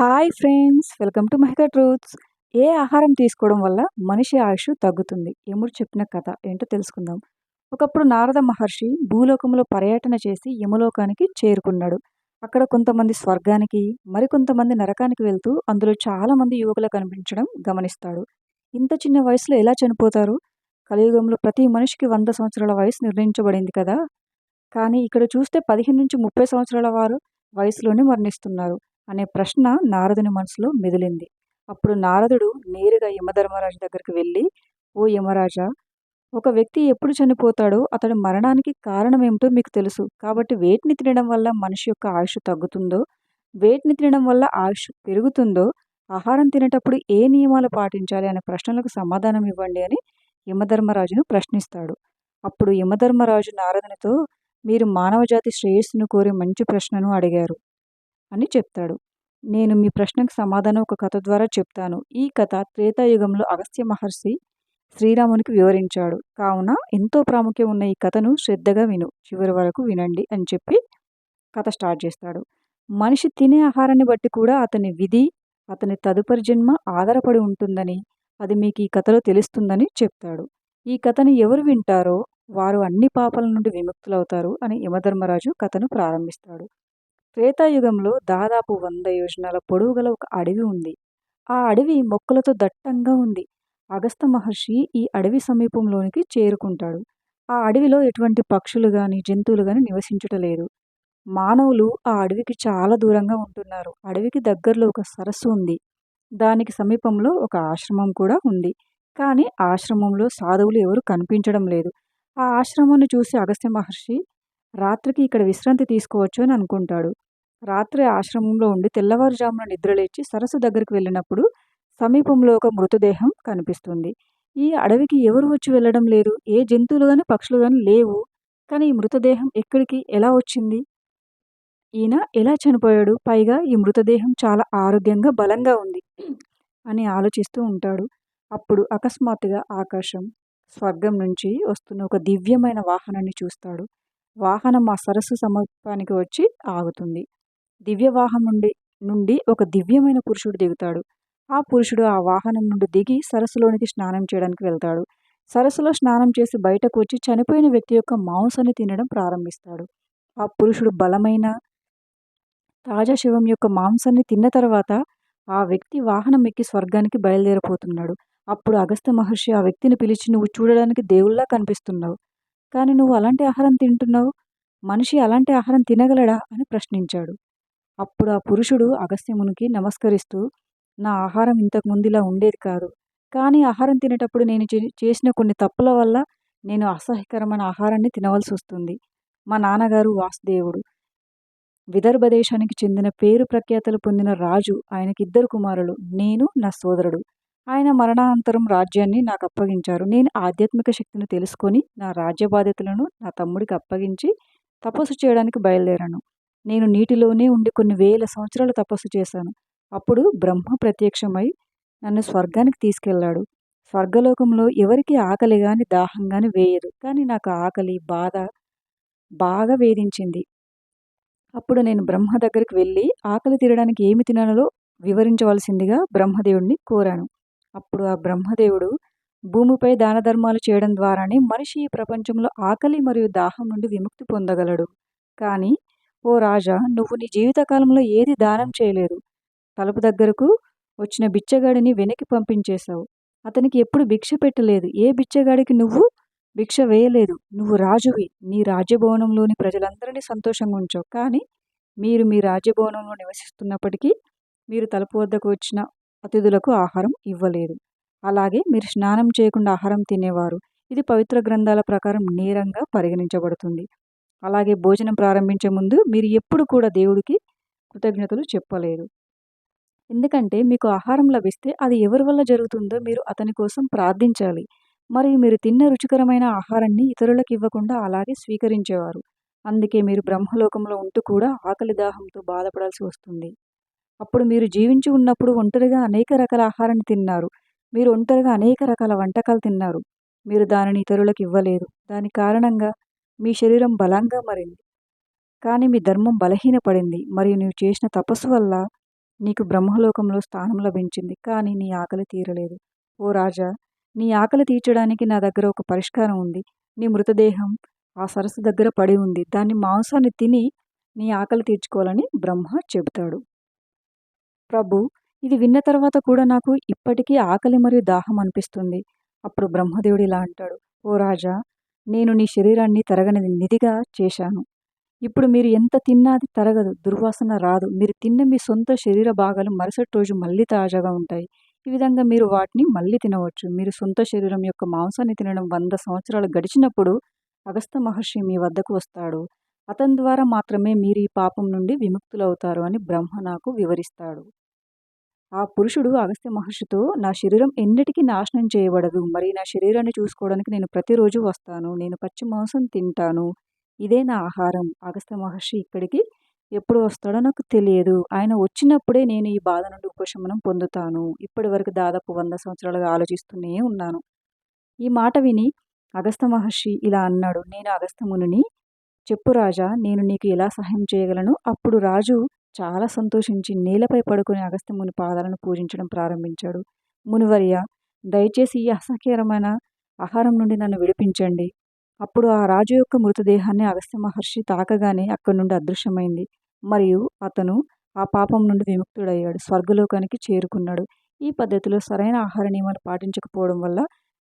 Hi friends! Welcome to Mahika truths. ఏ ఆహారం తీసుకోవడం వల్ల మనిషి ఆయుష్ తగ్గుతుంది? యముడు చెప్పిన కథ ఏంటో తెలుసుకుందాం. ఒకప్పుడు నారద మహర్షి భూలోకంలో పర్యటన చేసి యమలోకానికి చేరుకున్నాడు. అక్కడ కొంతమంది స్వర్గానికి, మరికొంతమంది నరకానికి వెళ్తూ అందులో చాలామంది యువకులు కనిపించడం గమనిస్తాడు. ఇంత చిన్న వయసులో ఎలా చనిపోతారు? కలియుగంలో ప్రతి మనిషికి 100 సంవత్సరాల వయసు నిర్ణయించబడింది కదా! కానీ ఇక్కడ చూస్తే 15-30 సంవత్సరాల వారు వయసులోనే మరణిస్తున్నారు అనే ప్రశ్న నారదుని మనసులో మెదిలింది. అప్పుడు నారదుడు నేరుగా యమధర్మరాజు దగ్గరికి వెళ్ళి, ఓ యమరాజా, ఒక వ్యక్తి ఎప్పుడు చనిపోతాడో అతడి మరణానికి కారణమేమిటో మీకు తెలుసు. కాబట్టి వేటిని తినడం వల్ల మనిషి యొక్క ఆయుష్ తగ్గుతుందో, వేటిని తినడం వల్ల ఆయుష్ పెరుగుతుందో, ఆహారం తినేటప్పుడు ఏ నియమాలు పాటించాలి అనే ప్రశ్నలకు సమాధానం ఇవ్వండి అని యమధర్మరాజును ప్రశ్నిస్తాడు. అప్పుడు యమధర్మరాజు నారదునితో, మీరు మానవజాతి శ్రేయస్సును కోరి మంచి ప్రశ్నను అడిగారు అని చెప్తాడు. నేను మీ ప్రశ్నకు సమాధానం ఒక కథ ద్వారా చెప్తాను. ఈ కథ త్రేతాయుగంలో అగస్త్య మహర్షి శ్రీరామునికి వివరించాడు. కావున ఎంతో ప్రాముఖ్యం ఉన్న ఈ కథను శ్రద్ధగా విను, చివరి వరకు వినండి అని చెప్పి కథ స్టార్ట్ చేస్తాడు. మనిషి తినే ఆహారాన్ని బట్టి కూడా అతని విధి, అతని తదుపరి జన్మ ఆధారపడి ఉంటుందని, అది మీకు ఈ కథలో తెలుస్తుందని చెప్తాడు. ఈ కథను ఎవరు వింటారో వారు అన్ని పాపాల నుండి విముక్తులవుతారు అని యమధర్మరాజు కథను ప్రారంభిస్తాడు. త్రేతాయుగంలో దాదాపు 100 యోజనాల పొడవు గల ఒక అడవి ఉంది. ఆ అడవి మొక్కలతో దట్టంగా ఉంది. అగస్త్య మహర్షి ఈ అడవి సమీపంలోనికి చేరుకుంటాడు. ఆ అడవిలో ఎటువంటి పక్షులు గాని, జంతువులు గాని నివసించుటలేదు. మానవులు ఆ అడవికి చాలా దూరంగా ఉంటున్నారు. అడవికి దగ్గరలో ఒక సరస్సు ఉంది. దానికి సమీపంలో ఒక ఆశ్రమం కూడా ఉంది. కానీ ఆశ్రమంలో సాధువులు ఎవరు కనిపించడం లేదు. ఆ ఆశ్రమాన్ని చూసి అగస్త్య మహర్షి రాత్రికి ఇక్కడ విశ్రాంతి తీసుకోవచ్చు అని అనుకుంటాడు. రాత్రి ఆశ్రమంలో ఉండి తెల్లవారుజామున నిద్రలేచి సరస్సు దగ్గరికి వెళ్ళినప్పుడు సమీపంలో ఒక మృతదేహం కనిపిస్తుంది. ఈ అడవికి ఎవరు వచ్చి వెళ్ళడం లేదు. ఏ జంతువులు గాని, పక్షులు గాని లేవు. కానీ ఈ మృతదేహం ఎక్కడికి ఎలా వచ్చింది? ఈయన ఎలా చనిపోయాడు? పైగా ఈ మృతదేహం చాలా ఆరోగ్యంగా, బలంగా ఉంది అని ఆలోచిస్తూ ఉంటాడు. అప్పుడు అకస్మాత్తుగా ఆకాశం, స్వర్గం నుంచి వస్తున్న ఒక దివ్యమైన వాహనాన్ని చూస్తాడు. వాహనం ఆ సరస్సు సమీపానికి వచ్చి ఆగుతుంది. దివ్య వాహనం నుండి ఒక దివ్యమైన పురుషుడు దిగుతాడు. ఆ పురుషుడు ఆ వాహనం నుండి దిగి సరస్సులోనికి స్నానం చేయడానికి వెళ్తాడు. సరస్సులో స్నానం చేసి బయటకు వచ్చి చనిపోయిన వ్యక్తి యొక్క మాంసాన్ని తినడం ప్రారంభిస్తాడు. ఆ పురుషుడు బలమైన తాజా శవం యొక్క మాంసాన్ని తిన్న తర్వాత ఆ వ్యక్తి వాహనం ఎక్కి స్వర్గానికి బయలుదేరిపోతున్నాడు. అప్పుడు అగస్త్య మహర్షి ఆ వ్యక్తిని పిలిచి, నువ్వు చూడడానికి దేవుళ్లా కనిపిస్తున్నావు, కానీ నువ్వు అలాంటి ఆహారం తింటున్నావు. మనిషి అలాంటి ఆహారం తినగలడా అని ప్రశ్నించాడు. అప్పుడు ఆ పురుషుడు అగస్త్యమునికి నమస్కరిస్తూ, నా ఆహారం ఇంతకుముందు ఇలా ఉండేది కాదు. కానీ ఆహారం తినేటప్పుడు నేను చేసిన కొన్ని తప్పుల వల్ల నేను అసహ్యకరమైన ఆహారాన్ని తినవలసి వస్తుంది. మా నాన్నగారు వాసుదేవుడు విదర్భ దేశానికి చెందిన పేరు ప్రఖ్యాతలు పొందిన రాజు. ఆయనకి 2 కుమారులు, నేను నా సోదరుడు. ఆయన మరణానంతరం రాజ్యాన్ని నాకు అప్పగించారు. నేను ఆధ్యాత్మిక శక్తిని తెలుసుకొని నా రాజ్య బాధ్యతలను నా తమ్ముడికి అప్పగించి తపస్సు చేయడానికి బయలుదేరాను. నేను నీటిలోనే ఉండి కొన్ని వేల సంవత్సరాలు తపస్సు చేశాను. అప్పుడు బ్రహ్మ ప్రత్యక్షమై నన్ను స్వర్గానికి తీసుకెళ్లాడు. స్వర్గలోకంలో ఎవరికి ఆకలి గాని, దాహం గాని వేయదు. కానీ నాకు ఆకలి, బాధ బాగా వేధించింది. అప్పుడు నేను బ్రహ్మ దగ్గరికి వెళ్ళి ఆకలి తీరడానికి ఏమి తినాలో వివరించవలసిందిగా బ్రహ్మదేవుడిని కోరాను. అప్పుడు ఆ బ్రహ్మదేవుడు, భూమిపై దాన ధర్మాలు చేయడం ద్వారానే మనిషి ఈ ప్రపంచంలో ఆకలి మరియు దాహం నుండి విముక్తి పొందగలడు. కానీ ఓ రాజా, నువ్వు నీ జీవితకాలంలో ఏది దానం చేయలేదు. తలుపు దగ్గరకు వచ్చిన బిచ్చగాడిని వెనక్కి పంపించేశావు. అతనికి ఎప్పుడు భిక్ష పెట్టలేదు. ఏ బిచ్చగాడికి నువ్వు భిక్ష వేయలేదు. నువ్వు రాజువి. నీ రాజ్యభవనంలోని ప్రజలందరినీ సంతోషంగా ఉంచావు. కానీ మీరు మీ రాజ్యభవనంలో నివసిస్తున్నప్పటికీ మీరు తలుపు వద్దకు వచ్చిన అతిథులకు ఆహారం ఇవ్వలేదు. అలాగే మీరు స్నానం చేయకుండా ఆహారం తినేవారు. ఇది పవిత్ర గ్రంథాల ప్రకారం నేరంగా పరిగణించబడుతుంది. అలాగే భోజనం ప్రారంభించే ముందు మీరు ఎప్పుడు కూడా దేవుడికి కృతజ్ఞతలు చెప్పలేదు. ఎందుకంటే మీకు ఆహారం లభిస్తే అది ఎవరి వల్ల జరుగుతుందో మీరు అతని కోసం ప్రార్థించాలి. మరియు మీరు తిన్న రుచికరమైన ఆహారాన్ని ఇతరులకు ఇవ్వకుండా అలాగే స్వీకరించేవారు. అందుకే మీరు బ్రహ్మలోకంలో ఉంటూ కూడా ఆకలి దాహంతో బాధపడాల్సి వస్తుంది. అప్పుడు మీరు జీవించి ఉన్నప్పుడు ఒంటరిగా అనేక రకాల ఆహారాన్ని తిన్నారు. మీరు ఒంటరిగా అనేక రకాల వంటకాలు తిన్నారు. మీరు దానిని ఇతరులకు ఇవ్వలేదు. దాని కారణంగా మీ శరీరం బలంగా మారింది. కానీ మీ ధర్మం బలహీనపడింది. మరియు నీవు చేసిన తపస్సు వల్ల నీకు బ్రహ్మలోకంలో స్థానం లభించింది. కానీ నీ ఆకలి తీరలేదు. ఓ రాజా! నీ ఆకలి తీర్చడానికి నా దగ్గర ఒక పరిష్కారం ఉంది. నీ మృతదేహం ఆ సరస్సు దగ్గర పడి ఉంది. దాని మాంసాన్ని తిని నీ ఆకలి తీర్చుకోవాలని బ్రహ్మ చెబుతాడు. ప్రభూ! ఇది విన్న తర్వాత కూడా నాకు ఇప్పటికీ ఆకలి మరియు దాహం అనిపిస్తుంది. అప్పుడు బ్రహ్మదేవుడు ఇలా అంటాడు. ఓ రాజా! నేను నీ శరీరాన్ని తరగని నిధిగా చేశాను. ఇప్పుడు మీరు ఎంత తిన్నా అది తరగదు, దుర్వాసన రాదు. మీరు తిన్న మీ సొంత శరీర భాగాలు మరుసటి రోజు మళ్ళీ తాజాగా ఉంటాయి. ఈ విధంగా మీరు వాటిని మళ్ళీ తినవచ్చు. మీరు సొంత శరీరం యొక్క మాంసాన్ని తినడం 100 సంవత్సరాలు గడిచినప్పుడు అగస్త్య మహర్షి మీ వద్దకు వస్తాడు. అతని ద్వారా మాత్రమే మీరు ఈ పాపం నుండి విముక్తులవుతారు అని బ్రహ్మ నాకు వివరిస్తాడు. ఆ పురుషుడు అగస్త్య మహర్షితో, నా శరీరం ఎన్నటికీ నాశనం చేయబడదు. మరి నా శరీరాన్ని చూసుకోవడానికి నేను ప్రతిరోజు వస్తాను. నేను పచ్చి మాంసం తింటాను. ఇదే నా ఆహారం. అగస్త్య మహర్షి ఇక్కడికి ఎప్పుడు వస్తాడో నాకు తెలియదు. ఆయన వచ్చినప్పుడే నేను ఈ బాధ నుండి ఉపశమనం పొందుతాను. ఇప్పటి వరకు దాదాపు 100 సంవత్సరాలుగా ఆలోచిస్తూనే ఉన్నాను. ఈ మాట విని అగస్త్య మహర్షి ఇలా అన్నాడు. నేను అగస్త్య మునిని. చెప్పు రాజా, నేను నీకు ఎలా సహాయం చేయగలను? అప్పుడు రాజు చాలా సంతోషించి నేలపై పడుకుని అగస్త్య ముని పాదాలను పూజించడం ప్రారంభించాడు. మునివర్య, దయచేసి ఈ అసహ్యకరమైన ఆహారం నుండి నన్ను విడిపించండి. అప్పుడు ఆ రాజు యొక్క మృతదేహాన్ని అగస్త్య మహర్షి తాకగానే అక్కడి నుండి అదృశ్యమైంది. మరియు అతను ఆ పాపం నుండి విముక్తుడయ్యాడు. స్వర్గలోకానికి చేరుకున్నాడు. ఈ పద్ధతిలో సరైన ఆహార నియమాలు పాటించకపోవడం వల్ల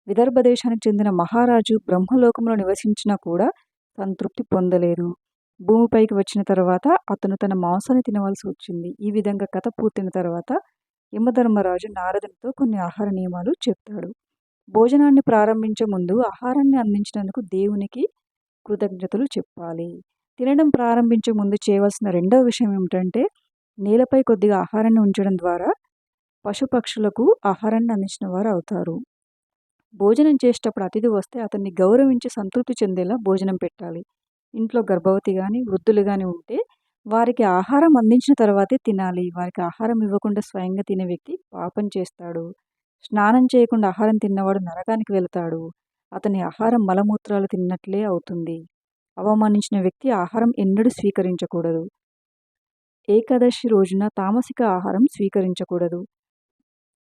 విదర్భ దేశానికి చెందిన మహారాజు బ్రహ్మలోకంలో నివసించినా కూడా సంతృప్తి పొందలేరు. భూమిపైకి వచ్చిన తర్వాత అతను తన మాంసాన్ని తినవలసి వచ్చింది. ఈ విధంగా కథ పూర్తయిన తర్వాత యమధర్మరాజు నారదునితో కొన్ని ఆహార నియమాలు చెప్తాడు. భోజనాన్ని ప్రారంభించే ముందు ఆహారాన్ని అందించినందుకు దేవునికి కృతజ్ఞతలు చెప్పాలి. తినడం ప్రారంభించే ముందు చేయవలసిన రెండవ విషయం ఏమిటంటే, నేలపై కొద్దిగా ఆహారాన్ని ఉంచడం ద్వారా పశుపక్షులకు ఆహారాన్ని అందించిన వారు అవుతారు. భోజనం చేసేటప్పుడు అతిథి వస్తే అతన్ని గౌరవించి సంతృప్తి చెందేలా భోజనం పెట్టాలి. ఇంట్లో గర్భవతి కానీ వృద్ధులు కానీ ఉంటే వారికి ఆహారం అందించిన తర్వాతే తినాలి. వారికి ఆహారం ఇవ్వకుండా స్వయంగా తినే వ్యక్తి పాపం చేస్తాడు. స్నానం చేయకుండా ఆహారం తిన్నవాడు నరకానికి వెళ్తాడు. అతని ఆహారం మలమూత్రాలు తిన్నట్లే అవుతుంది. అవమానించిన వ్యక్తి ఆహారం ఎన్నడూ స్వీకరించకూడదు. ఏకాదశి రోజున తామసిక ఆహారం స్వీకరించకూడదు.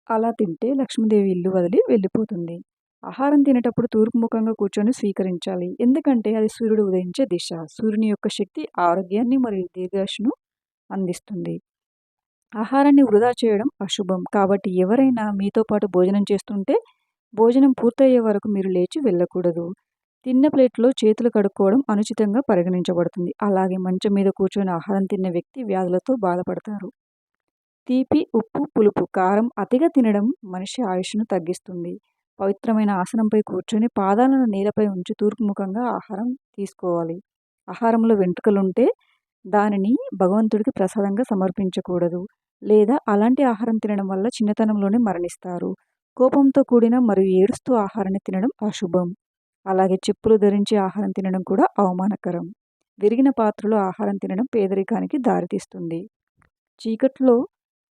అలా తింటే లక్ష్మీదేవి ఇల్లు వదిలి వెళ్ళిపోతుంది. ఆహారం తినేటప్పుడు తూర్పు ముఖంగా కూర్చొని స్వీకరించాలి. ఎందుకంటే అది సూర్యుడు ఉదయించే దిశ. సూర్యుని యొక్క శక్తి ఆరోగ్యాన్ని మరియు దీర్ఘాయుష్ను అందిస్తుంది. ఆహారాన్ని వృధా చేయడం అశుభం. కాబట్టి ఎవరైనా మీతో పాటు భోజనం చేస్తుంటే భోజనం పూర్తయ్యే వరకు మీరు లేచి వెళ్ళకూడదు. తిన్న ప్లేట్లో చేతులు కడుక్కోవడం అనుచితంగా పరిగణించబడుతుంది. అలాగే మంచం మీద కూర్చొని ఆహారం తిన్న వ్యక్తి వ్యాధులతో బాధపడతారు. తీపి, ఉప్పు, పులుపు, కారం అతిగా తినడం మనిషి ఆయుష్ను తగ్గిస్తుంది. పవిత్రమైన ఆసనంపై కూర్చొని పాదాలను నేలపై ఉంచి తూర్పుముఖంగా ఆహారం తీసుకోవాలి. ఆహారంలో వెంట్రుకలుంటే దానిని భగవంతుడికి ప్రసాదంగా సమర్పించకూడదు. లేదా అలాంటి ఆహారం తినడం వల్ల చిన్నతనంలోనే మరణిస్తారు. కోపంతో కూడిన మరియు ఏడుస్తూ ఆహారాన్ని తినడం అశుభం. అలాగే చెప్పులు ధరించి ఆహారం తినడం కూడా అవమానకరం. విరిగిన పాత్రలో ఆహారం తినడం పేదరికానికి దారితీస్తుంది. చీకట్లో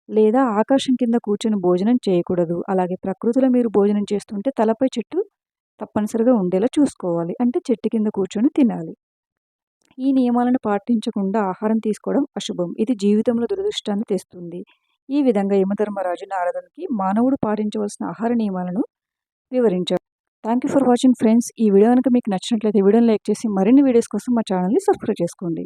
లేదా ఆకాశం కింద కూర్చొని భోజనం చేయకూడదు. అలాగే ప్రకృతిలో మీరు భోజనం చేస్తుంటే తలపై చెట్టు తప్పనిసరిగా ఉండేలా చూసుకోవాలి. అంటే చెట్టు కింద కూర్చొని తినాలి. ఈ నియమాలను పాటించకుండా ఆహారం తీసుకోవడం అశుభం. ఇది జీవితంలో దురదృష్టాన్ని తెస్తుంది. ఈ విధంగా యమధర్మరాజు నారదునికి మానవుడు పాటించవలసిన ఆహార నియమాలను వివరించాడు. Thank you for watching friends. ఈ వీడియో కనుక మీకు నచ్చినట్లయితే వీడియోని లైక్ చేసి మరిన్ని వీడియోస్ కోసం మా ఛానల్ని సబ్స్క్రైబ్ చేసుకోండి.